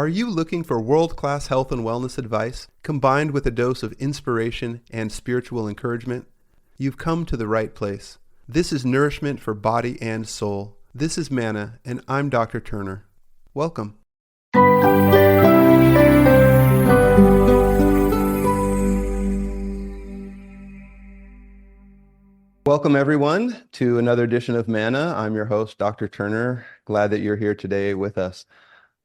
Are you looking for world-class health and wellness advice combined with a dose of inspiration and spiritual encouragement? You've come to the right place. This is nourishment for body and soul. This is Manna, and I'm Dr. Turner. Welcome. Welcome, everyone, to another edition of Manna. I'm your host, Dr. Turner. Glad that you're here today with us.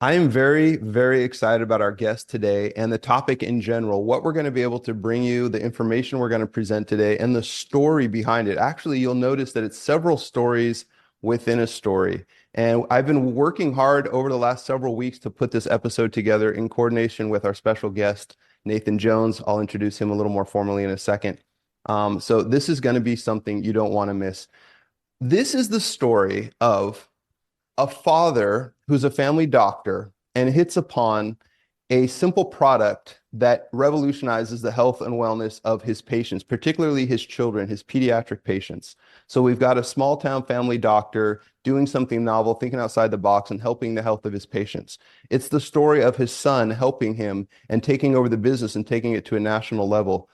I am very, very excited about our guest today and the topic in general, what we're going to be able to bring you, the information we're going to present today, and the story behind it. Actually, you'll notice that it's several stories within a story. And I've been working hard over the last several weeks to put this episode together in coordination with our special guest, Nathan Jones. I'll introduce him a little more formally in a second. So this is going to be something you don't want to miss. This is the story of a father who's a family doctor and hits upon a simple product that revolutionizes the health and wellness of his patients, particularly his children, his pediatric patients. So we've got a small town family doctor doing something novel, thinking outside the box and helping the health of his patients. It's the story of his son helping him and taking over the business and taking it to a national level.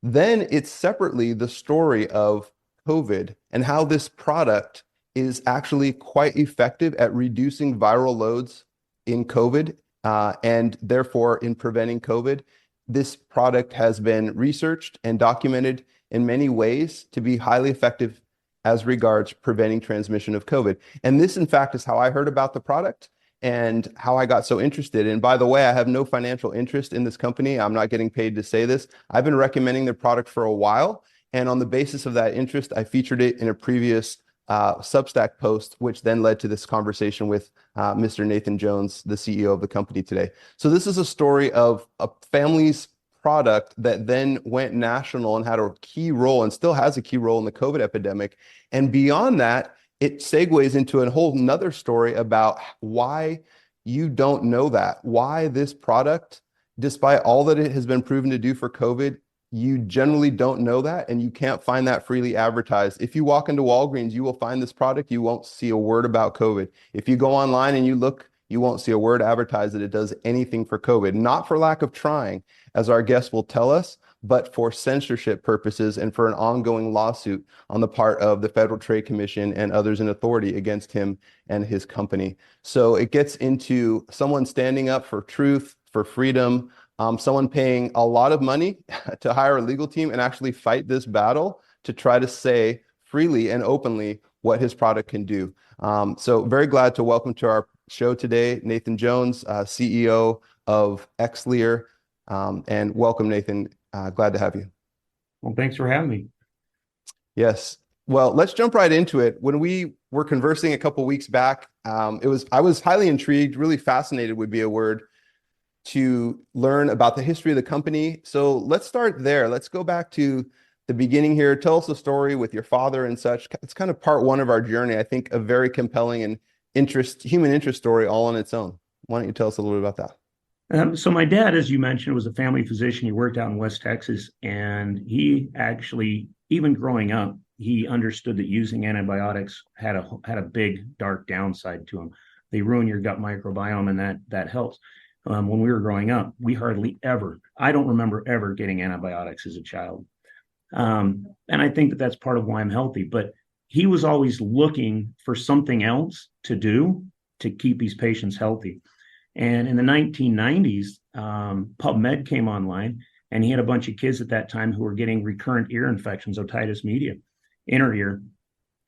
Then it's separately the story of COVID and how this product is actually quite effective at reducing viral loads in COVID and therefore in preventing COVID. This product has been researched and documented in many ways to be highly effective as regards preventing transmission of COVID. And this, in fact, is how I heard about the product and how I got so interested. And by the way, I have no financial interest in this company. I'm not getting paid to say this. I've been recommending their product for a while. And on the basis of that interest, I featured it in a previous Substack post, which then led to this conversation with Mr. Nathan Jones, the CEO of the company today. So this is a story of a family's product that then went national and had a key role and still has a key role in the COVID epidemic. And beyond that, it segues into a whole nother story about why you don't know that, why this product, despite all that it has been proven to do for COVID, you generally don't know that, and you can't find that freely advertised. If you walk into Walgreens, you will find this product. You won't see a word about COVID. If you go online and you look, you won't see a word advertised that it does anything for COVID, not for lack of trying, as our guest will tell us, but for censorship purposes and for an ongoing lawsuit on the part of the Federal Trade Commission and others in authority against him and his company. So it gets into someone standing up for truth, for freedom, someone paying a lot of money to hire a legal team and actually fight this battle to try to say freely and openly what his product can do. So very glad to welcome to our show today, Nathan Jones, CEO of Xlear. And welcome, Nathan. Glad to have you. Well, thanks for having me. Yes. Well, let's jump right into it. When we were conversing a couple weeks back, I was highly intrigued, really fascinated would be a word, to learn about the history of the company. So let's start there. Let's go back to the beginning here. Tell us the story with your father and such. It's kind of part one of our journey. I think a very compelling and human interest story all on its own. Why don't you tell us a little bit about that? So my dad, as you mentioned, was a family physician. He worked out in West Texas, and he actually, even growing up, he understood that using antibiotics had a big dark downside to them. They ruin your gut microbiome, and that helps. When we were growing up, we hardly ever, I don't remember ever getting antibiotics as a child. And I think that that's part of why I'm healthy. But he was always looking for something else to do to keep these patients healthy. And in the 1990s, PubMed came online, and he had a bunch of kids at that time who were getting recurrent ear infections, otitis media, inner ear.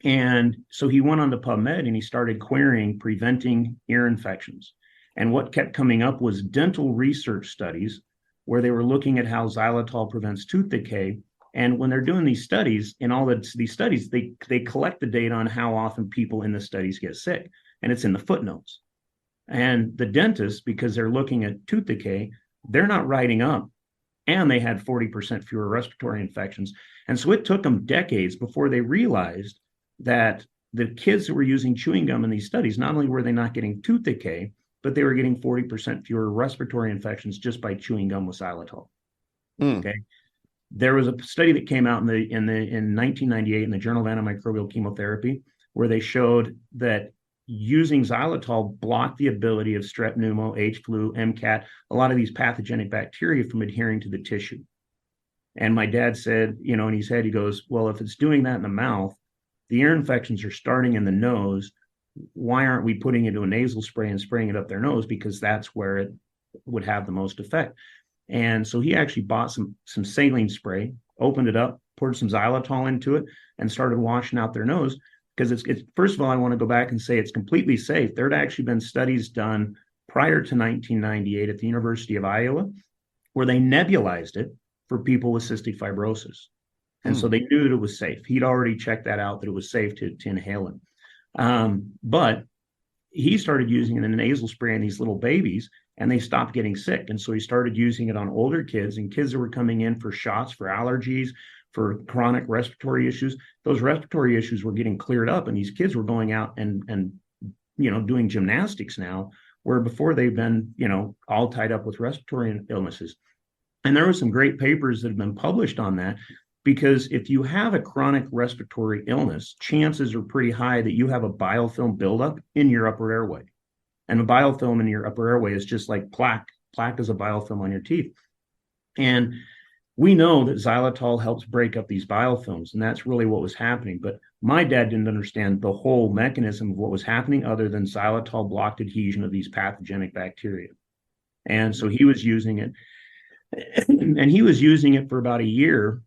And so he went on to PubMed and he started querying preventing ear infections. And what kept coming up was dental research studies where they were looking at how xylitol prevents tooth decay. And when they're doing these studies, in all these studies, they collect the data on how often people in the studies get sick. And it's in the footnotes. And the dentists, because they're looking at tooth decay, they're not writing up. And they had 40% fewer respiratory infections. And so it took them decades before they realized that the kids who were using chewing gum in these studies, not only were they not getting tooth decay, but they were getting 40% fewer respiratory infections just by chewing gum with xylitol. Okay. There was a study that came out in 1998 in the Journal of Antimicrobial Chemotherapy, where they showed that using xylitol blocked the ability of strep pneumo, H flu, MCAT, a lot of these pathogenic bacteria from adhering to the tissue. And my dad said, in his head, he goes, well, if it's doing that in the mouth, the ear infections are starting in the nose. Why aren't we putting it into a nasal spray and spraying it up their nose? Because that's where it would have the most effect. And so he actually bought some saline spray, opened it up, poured some xylitol into it, and started washing out their nose. Because it's first of all, I want to go back and say it's completely safe. There had actually been studies done prior to 1998 at the University of Iowa where they nebulized it for people with cystic fibrosis. And so they knew that it was safe. He'd already checked that out, that it was safe to inhale it. But he started using it in a nasal spray in these little babies, and they stopped getting sick. And so he started using it on older kids and kids that were coming in for shots for allergies, for chronic respiratory issues. Those respiratory issues were getting cleared up, and these kids were going out and doing gymnastics now, where before they've been, all tied up with respiratory illnesses. And there were some great papers that have been published on that, because if you have a chronic respiratory illness, chances are pretty high that you have a biofilm buildup in your upper airway. And the biofilm in your upper airway is just like plaque. Plaque is a biofilm on your teeth. And we know that xylitol helps break up these biofilms, and that's really what was happening. But my dad didn't understand the whole mechanism of what was happening other than xylitol blocked adhesion of these pathogenic bacteria. And so he was using it. And he was using it for about a year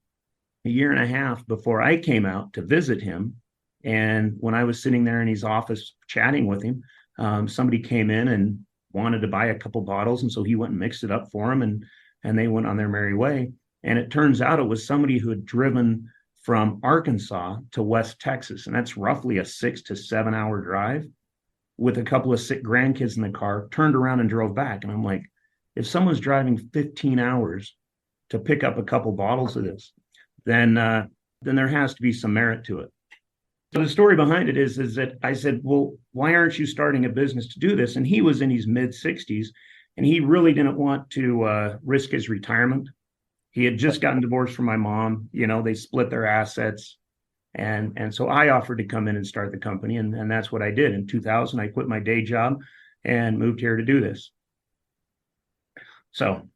and a half before I came out to visit him. And when I was sitting there in his office chatting with him, somebody came in and wanted to buy a couple bottles. And so he went and mixed it up for him, and they went on their merry way. And it turns out it was somebody who had driven from Arkansas to West Texas. And that's roughly a 6 to 7 hour drive with a couple of sick grandkids in the car, turned around and drove back. And I'm like, if someone's driving 15 hours to pick up a couple bottles of this, then there has to be some merit to it. So the story behind it is that I said, well, why aren't you starting a business to do this? And he was in his mid-60s, and he really didn't want to risk his retirement. He had just gotten divorced from my mom. They split their assets. And so I offered to come in and start the company. And that's what I did. In 2000, I quit my day job and moved here to do this. So.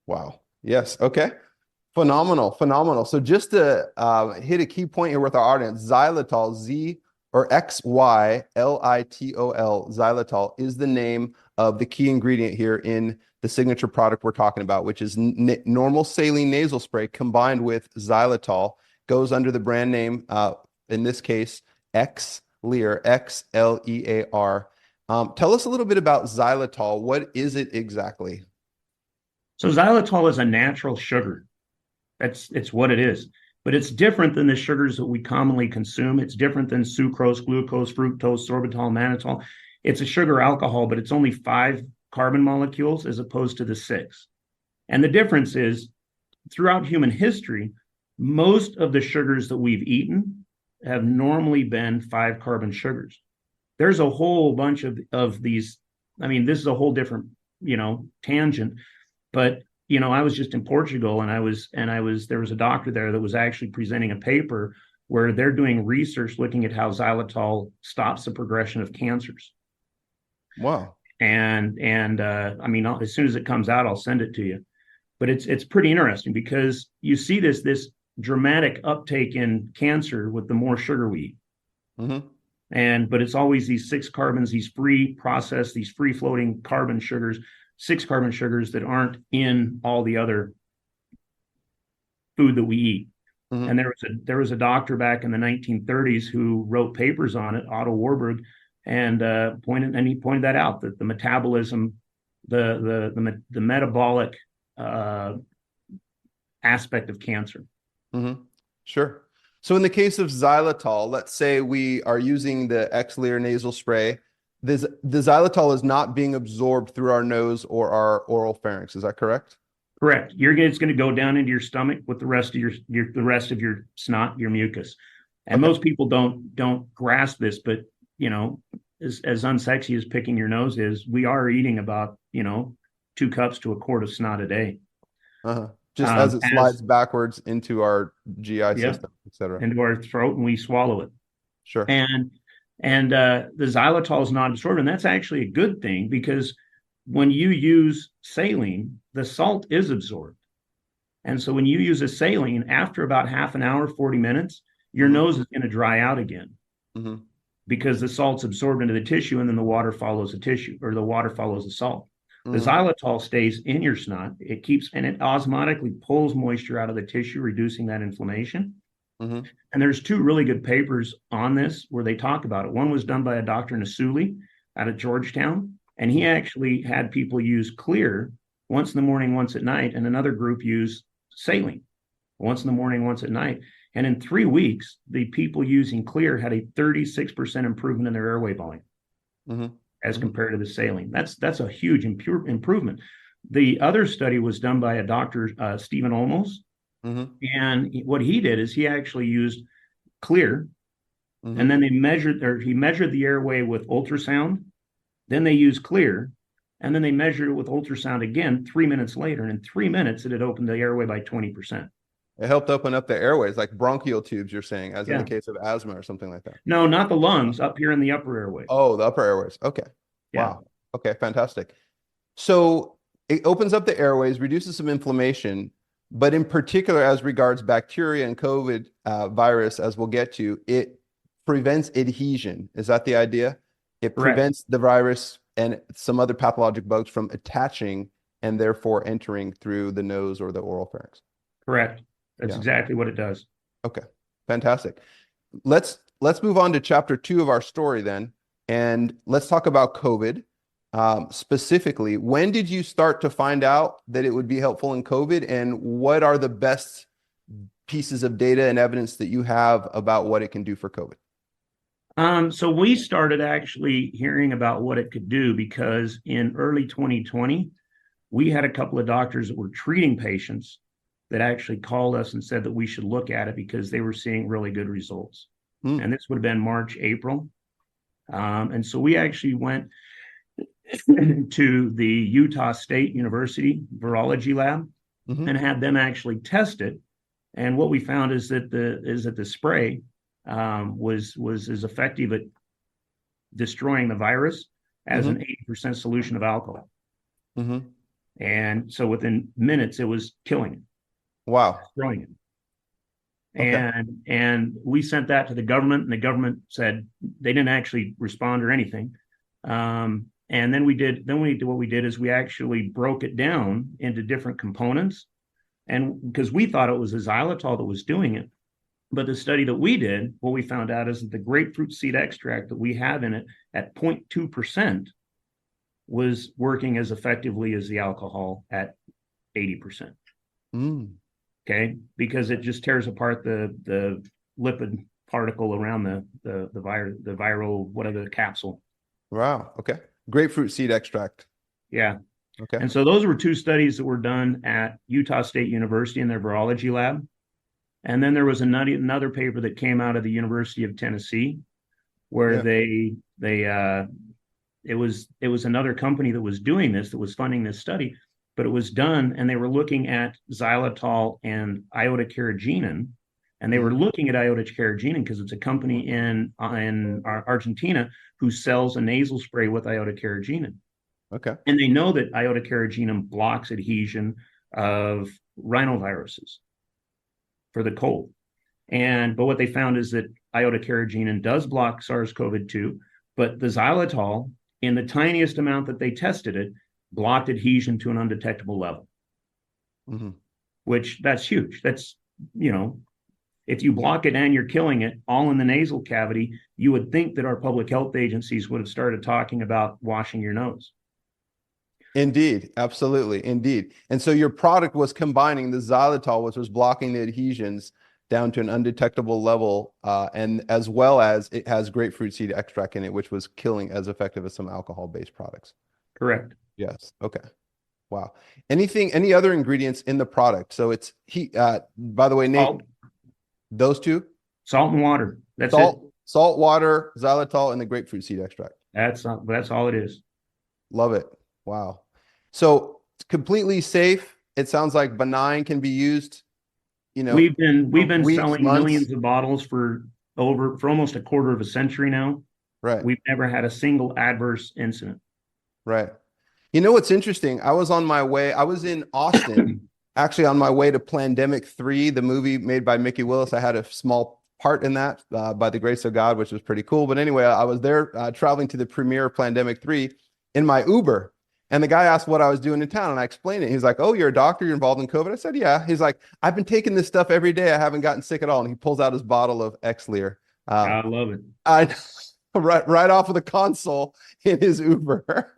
Wow. Yes. Okay. Phenomenal. So just to hit a key point here with our audience, xylitol, XYLITOL, xylitol is the name of the key ingredient here in the signature product we're talking about, which is normal saline nasal spray combined with xylitol. Goes under the brand name, in this case, Xlear, XLEAR. Tell us a little bit about xylitol. What is it exactly? So xylitol is a natural sugar. It's what it is. But it's different than the sugars that we commonly consume. It's different than sucrose, glucose, fructose, sorbitol, mannitol. It's a sugar alcohol, but it's only 5 carbon molecules as opposed to the 6. And the difference is, throughout human history, most of the sugars that we've eaten have normally been 5 carbon sugars. There's a whole bunch of these. I mean, this is a whole different, tangent. But, I was just in Portugal, and there was a doctor there that was actually presenting a paper where they're doing research looking at how xylitol stops the progression of cancers. Wow. And I mean, as soon as it comes out, I'll send it to you. But it's pretty interesting, because you see this dramatic uptake in cancer with the more sugar we eat. Mm-hmm. But it's always these 6 carbons, these free processed, these free floating carbon sugars, 6 carbon sugars that aren't in all the other food that we eat. Mm-hmm. And there was a doctor back in the 1930s who wrote papers on it, Otto Warburg, and he pointed that out, that the metabolism, the metabolic aspect of cancer. Mm-hmm. Sure. So in the case of xylitol, let's say we are using the Xlear nasal spray. The xylitol is not being absorbed through our nose or our oral pharynx. Is that correct? Correct. It's going to go down into your stomach with the rest of your snot, your mucus. And most people don't grasp this, but as unsexy as picking your nose is, we are eating about 2 cups to a quart of snot a day. Just as it slides backwards into our GI system, et cetera. Into our throat, and we swallow it. Sure. And And the xylitol is non-absorbent. And that's actually a good thing because when you use saline, the salt is absorbed. And so when you use a saline, after about half an hour, 40 minutes, your Mm-hmm. nose is going to dry out again Mm-hmm. because the salt's absorbed into the tissue and then the water follows the tissue, or the water follows the salt. The Mm-hmm. xylitol stays in your snot. It keeps, and it osmotically pulls moisture out of the tissue, reducing that inflammation. Mm-hmm. And there's two really good papers on this where they talk about it. One was done by a Dr. Nasuli out of Georgetown, and he actually had people use clear once in the morning, once at night, and another group use saline once in the morning, once at night. And in 3 weeks, the people using clear had a 36% improvement in their airway volume Mm-hmm. as compared to the saline. That's a huge improvement. The other study was done by a doctor, Stephen Olmos, Mm-hmm. and what he did is he actually used clear, and Mm-hmm. then he measured the airway with ultrasound. Then they used clear, and then they measured it with ultrasound again 3 minutes later. And in 3 minutes, it had opened the airway by 20%. It helped open up the airways, like bronchial tubes, you're saying, as in the Yeah. case of asthma or something like that. No, not the lungs, up here in the upper airway. Oh, the upper airways. Okay. Yeah. Wow. Okay, fantastic. So it opens up the airways, reduces some inflammation, but in particular, as regards bacteria and COVID virus, as we'll get to, it prevents adhesion. Is that the idea? It Correct. prevents the virus and some other pathologic bugs from attaching and therefore entering through the nose or the oral pharynx. Correct. That's Yeah. exactly what it does. Okay, fantastic. Let's move on to chapter 2 of our story then, and let's talk about COVID. Specifically, when did you start to find out that it would be helpful in COVID, and what are the best pieces of data and evidence that you have about what it can do for COVID? So we started actually hearing about what it could do because in early 2020, we had a couple of doctors that were treating patients that actually called us and said that we should look at it because they were seeing really good results. Mm. And this would have been March, April. And so we actually went to the Utah State University virology lab Mm-hmm. and had them actually test it. And what we found is that the spray was as effective at destroying the virus as Mm-hmm. an 80% solution of alcohol. Mm-hmm. And so within minutes, it was killing it, Wow. destroying it. Okay. And we sent that to the government, and the government said they didn't actually respond or anything. And then what we did is we actually broke it down into different components. And because we thought it was the xylitol that was doing it. But the study that we did, what we found out is that the grapefruit seed extract that we have in it at 0.2% was working as effectively as the alcohol at 80%. Mm. Okay, because it just tears apart the lipid particle around the viral whatever the capsule. Wow. Okay. Grapefruit seed extract. Yeah. Okay. And so those were two studies that were done at Utah State University in their virology lab. And then there was another paper that came out of the University of Tennessee where it was another company that was doing this, that was funding this study, but it was done, and they were looking at xylitol and iota-carrageenan, and they were looking at iota-carrageenan because it's a company in Argentina who sells a nasal spray with iota-carrageenan. Okay. And they know that iota-carrageenan blocks adhesion of rhinoviruses for the cold. But what they found is that iota-carrageenan does block SARS-CoV-2, but the xylitol, in the tiniest amount that they tested it, blocked adhesion to an undetectable level. Mm-hmm. Which that's huge. That's, if you block it and you're killing it all in the nasal cavity, you would think that our public health agencies would have started talking about washing your nose. Indeed, absolutely, indeed. And so your product was combining the xylitol, which was blocking the adhesions down to an undetectable level, and as well as it has grapefruit seed extract in it, which was killing as effective as some alcohol-based products. Correct. Yes. Okay. Wow. Any other ingredients in the product? So it's by the way, Nate, those two? Salt and water. That's it. Salt, water, xylitol, and the grapefruit seed extract. That's all it is. Love it. Wow. So it's completely safe. It sounds like benign, can be used. We've been weeks, selling months. millions of bottles for almost a quarter of a century now. Right. We've never had a single adverse incident. Right. You know what's interesting? I was on my way, I was in Austin, actually on my way to Plandemic 3, the movie made by Mickey Willis. I had a small part in that by the grace of God, which was pretty cool. But anyway, I was there traveling to the premiere of Plandemic 3 in my Uber. And the guy asked what I was doing in town, and I explained it. He's like, "Oh, you're a doctor, you're involved in COVID?" I said, "Yeah." He's like, "I've been taking this stuff every day. I haven't gotten sick at all." And he pulls out his bottle of Xlear. I love it. I right off of the console in his Uber.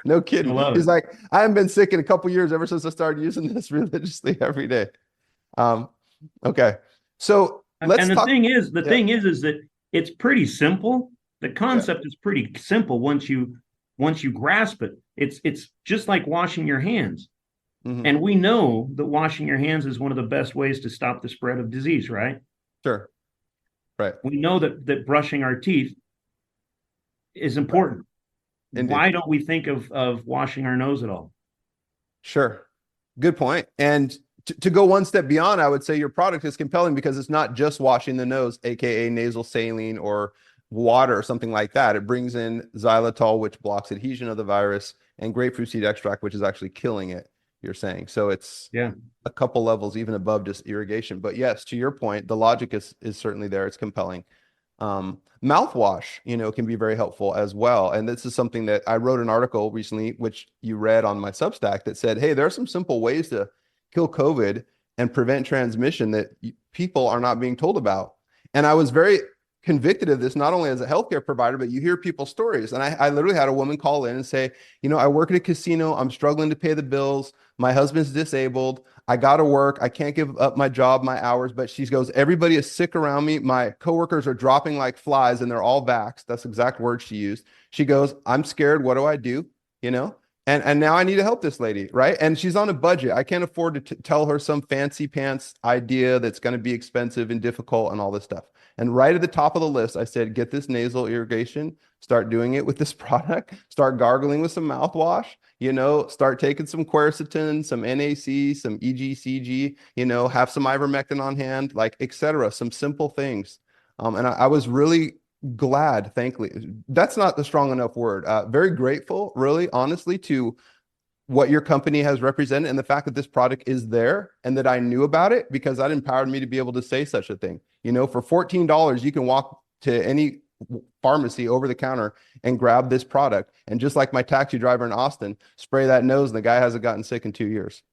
No I kidding. love it. He's like, I haven't been sick in a couple years ever since I started using this religiously every day. Um, okay. So let's And the talk. thing is, Yeah, is that it's pretty simple. The yeah. concept is pretty simple once you grasp it. It's just like washing your hands. Hmm. And we know that washing your hands is one of the best ways to stop the spread of disease, right? Sure. Right. We know that brushing our teeth is Right. important. Indeed. Why don't we think of washing our nose at all? Sure. Good point. And to go one step beyond, I would say your product is compelling because it's not just washing the nose, aka nasal saline or water or something like that. It brings in xylitol, which blocks adhesion of the virus, and grapefruit seed extract, which is actually killing it, you're saying. So it's Yeah. a couple levels even above just irrigation. But yes, to your point, the logic is certainly there. It's compelling. Mouthwash, can be very helpful as well. And this is something that I wrote an article recently, which you read on my Substack, that said, hey, there are some simple ways to kill COVID and prevent transmission that people are not being told about. And I was very convicted of this, not only as a healthcare provider, but you hear people's stories. And I literally had a woman call in and say, I work at a casino. I'm struggling to pay the bills. My husband's disabled. I got to work. I can't give up my job, my hours. But she goes, everybody is sick around me. My coworkers are dropping like flies and they're all vaxxed. That's the exact word she used. She goes, I'm scared. What do I do? And now I need to help this lady, right? And she's on a budget. I can't afford to tell her some fancy pants idea that's going to be expensive and difficult and all this stuff. And right at the top of the list, I said, get this nasal irrigation, start doing it with this product, start gargling with some mouthwash, start taking some quercetin, some NAC, some EGCG, have some ivermectin on hand, like, etc. Some simple things. And I was really glad, thankfully, that's not the strong enough word. Very grateful, really, honestly, to what your company has represented and the fact that this product is there and that I knew about it, because that empowered me to be able to say such a thing. For $14, you can walk to any pharmacy over the counter and grab this product. And just like my taxi driver in Austin, spray that nose and the guy hasn't gotten sick in 2 years,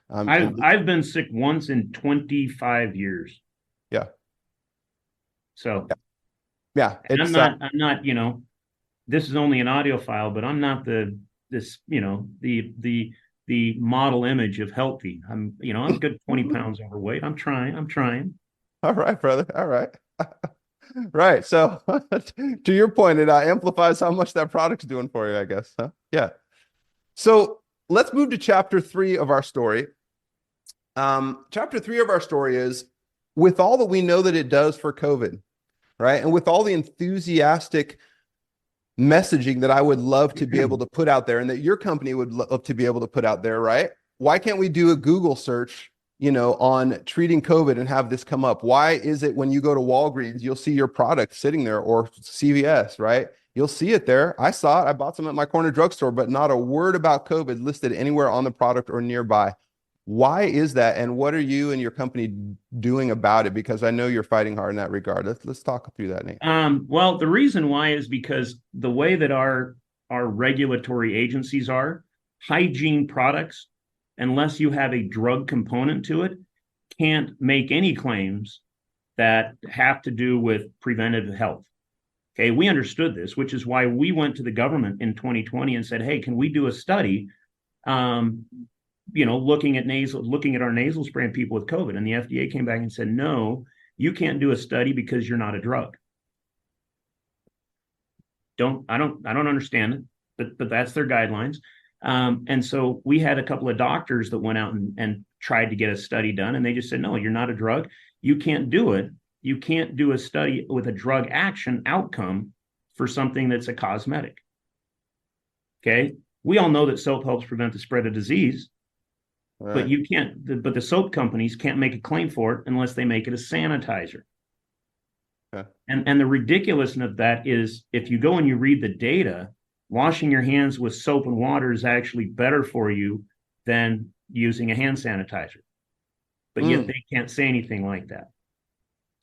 I've been sick once in 25 years. Yeah. So Yeah. I'm not, this is only an audio file, but I'm not the model image of healthy. I'm a good 20 pounds overweight. I'm trying. All right, brother. All right. Right. So to your point, it amplifies how much that product's doing for you, I guess. Huh? Yeah. So let's move to chapter 3 of our story. Chapter 3 of our story is, with all that we know that it does for COVID, right? And with all the enthusiastic messaging that I would love to be able to put out there and that your company would love to be able to put out there, right? Why can't we do a Google search, on treating COVID and have this come up? Why is it when you go to Walgreens, you'll see your product sitting there, or CVS, right? You'll see it there. I saw it. I bought some at my corner drugstore, but not a word about COVID listed anywhere on the product or nearby. Why is that? And what are you and your company doing about it? Because I know you're fighting hard in that regard. Let's talk through that, Nate. Well, the reason why is because the way that our regulatory agencies are, hygiene products, unless you have a drug component to it, can't make any claims that have to do with preventive health. Okay, we understood this, which is why we went to the government in 2020 and said, hey, can we do a study looking at our nasal spray in people with COVID? And the FDA came back and said, no, you can't do a study because you're not a drug. I don't understand it, but that's their guidelines. And so we had a couple of doctors that went out and tried to get a study done, and they just said, no, you're not a drug. You can't do it. You can't do a study with a drug action outcome for something that's a cosmetic. Okay. We all know that soap helps prevent the spread of disease. Right. But you can't, but the soap companies can't make a claim for it unless they make it a sanitizer. Yeah. And the ridiculousness of that is if you go and you read the data, washing your hands with soap and water is actually better for you than using a hand sanitizer. But yet Mm, they can't say anything like that.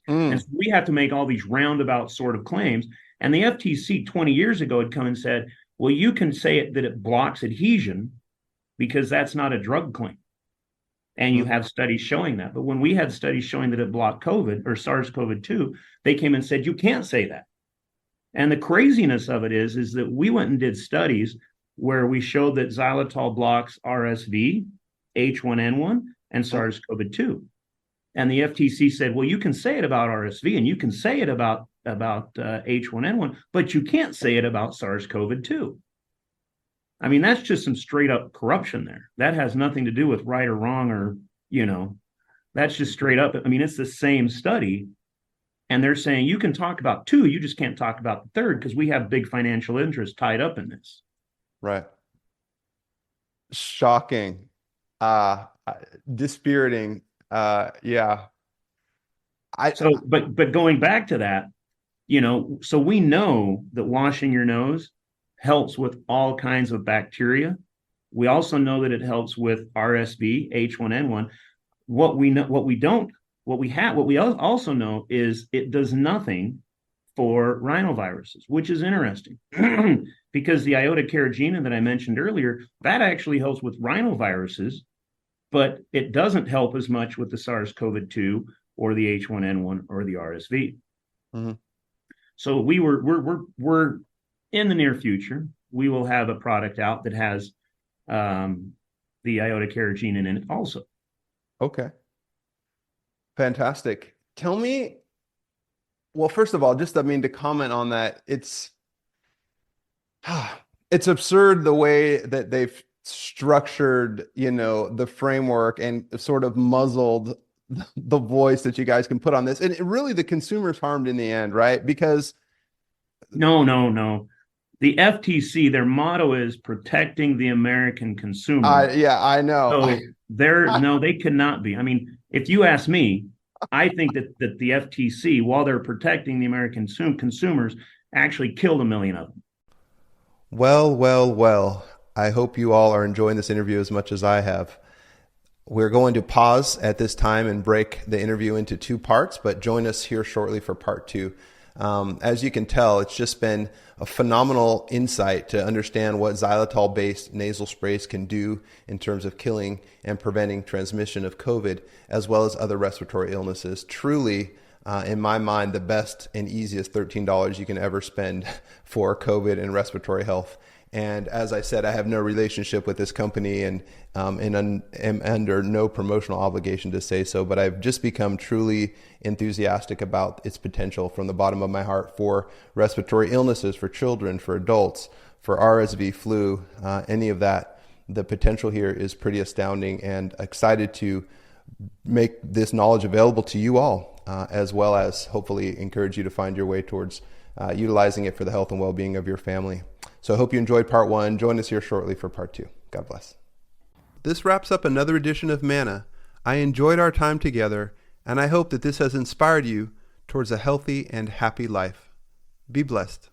And mm, so we have to make all these roundabout sort of claims. And the FTC 20 years ago had come and said, well, you can say it, that it blocks adhesion because that's not a drug claim. And you mm. have studies showing that. But when we had studies showing that it blocked COVID or SARS-CoV-2, they came and said, you can't say that. And the craziness of it is that we went and did studies where we showed that xylitol blocks RSV, H1N1, and SARS-CoV-2. And the FTC said, well, you can say it about RSV and you can say it about H1N1, but you can't say it about SARS-CoV-2. I mean, that's just some straight up corruption there. That has nothing to do with right or wrong or, you know, that's just straight up. I mean, it's the same study. And they're saying you can talk about two, you just can't talk about the third because we have big financial interests tied up in this. Right. Shocking. Dispiriting. Yeah. I So, but going back to that, you know, so we know that washing your nose helps with all kinds of bacteria. We also know that it helps with RSV, H1N1. What we know, what we don't, what we have, what we also know is it does nothing for rhinoviruses, which is interesting because the iota carrageenan that I mentioned earlier, that actually helps with rhinoviruses, but it doesn't help as much with the SARS-CoV-2 or the H1N1 or the RSV. Mhm. So we're in the near future, we will have a product out that has the iota carrageenan in it also. Okay. Fantastic. Tell me, well, first of all, just I mean to comment on that, it's absurd the way that they've structured, the framework and sort of muzzled the voice that you guys can put on this. And really the consumer's harmed in the end, right? Because No. The FTC, their motto is protecting the American consumer. yeah, I know. So no, they cannot be. I mean, if you ask me, I think that the FTC, while they're protecting the American consumers, actually killed a million of them. Well, well, well. I hope you all are enjoying this interview as much as I have. We're going to pause at this time and break the interview into two parts, but join us here shortly for part two. As you can tell, it's just been a phenomenal insight to understand what xylitol-based nasal sprays can do in terms of killing and preventing transmission of COVID, as well as other respiratory illnesses. Truly, in my mind, the best and easiest $13 you can ever spend for COVID and respiratory health. And as I said, I have no relationship with this company and am under no promotional obligation to say so, but I've just become truly enthusiastic about its potential from the bottom of my heart for respiratory illnesses, for children, for adults, for RSV, flu, any of that. The potential here is pretty astounding, and excited to make this knowledge available to you all, as well as hopefully encourage you to find your way towards utilizing it for the health and well-being of your family. So I hope you enjoyed part one. Join us here shortly for part two. God bless. This wraps up another edition of Manna. I enjoyed our time together, and I hope that this has inspired you towards a healthy and happy life. Be blessed.